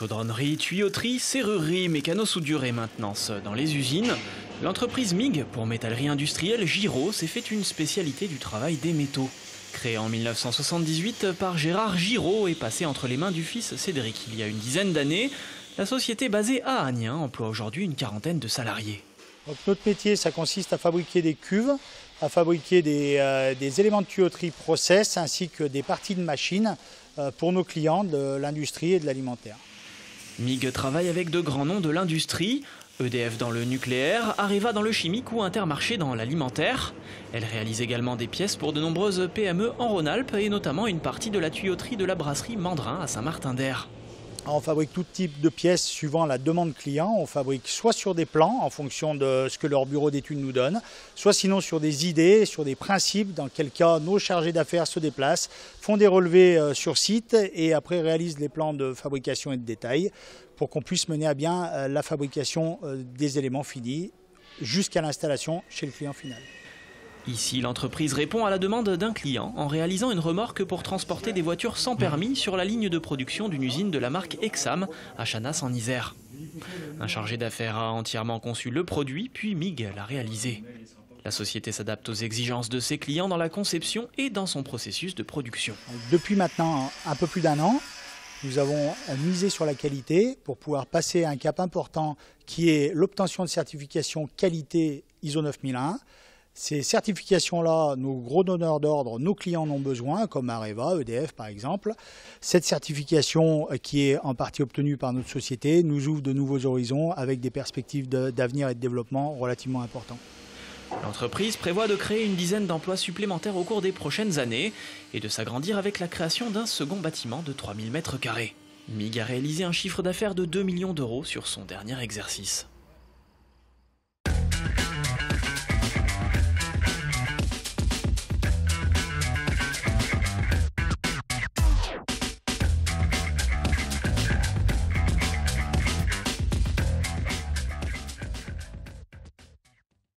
Chaudronnerie, tuyauterie, serrurerie, mécano-soudure et maintenance dans les usines, l'entreprise MIG pour métallerie industrielle Giraud s'est fait une spécialité du travail des métaux. Créée en 1978 par Gérard Giraud et passée entre les mains du fils Cédric il y a une dizaine d'années, la société basée à Aniens emploie aujourd'hui une quarantaine de salariés. Donc notre métier, ça consiste à fabriquer des cuves, à fabriquer des éléments de tuyauterie process ainsi que des parties de machines pour nos clients de l'industrie et de l'alimentaire. MIG travaille avec de grands noms de l'industrie, EDF dans le nucléaire, Areva dans le chimique ou Intermarché dans l'alimentaire. Elle réalise également des pièces pour de nombreuses PME en Rhône-Alpes et notamment une partie de la tuyauterie de la brasserie Mandrin à Saint-Martin-d'Air. On fabrique tout type de pièces suivant la demande client. On fabrique soit sur des plans en fonction de ce que leur bureau d'études nous donne, soit sinon sur des idées, sur des principes, dans quel cas nos chargés d'affaires se déplacent, font des relevés sur site et après réalisent les plans de fabrication et de détail pour qu'on puisse mener à bien la fabrication des éléments finis jusqu'à l'installation chez le client final. Ici, l'entreprise répond à la demande d'un client en réalisant une remorque pour transporter des voitures sans permis sur la ligne de production d'une usine de la marque Exam à Chanas en Isère. Un chargé d'affaires a entièrement conçu le produit, puis MIG l'a réalisé. La société s'adapte aux exigences de ses clients dans la conception et dans son processus de production. Depuis maintenant un peu plus d'un an, nous avons misé sur la qualité pour pouvoir passer à un cap important qui est l'obtention de certification qualité ISO 9001. Ces certifications-là, nos gros donneurs d'ordre, nos clients en ont besoin, comme Areva, EDF par exemple. Cette certification qui est en partie obtenue par notre société nous ouvre de nouveaux horizons avec des perspectives d'avenir et de développement relativement importants. L'entreprise prévoit de créer une dizaine d'emplois supplémentaires au cours des prochaines années et de s'agrandir avec la création d'un second bâtiment de 3000 m². MIG a réalisé un chiffre d'affaires de 2 millions d'euros sur son dernier exercice.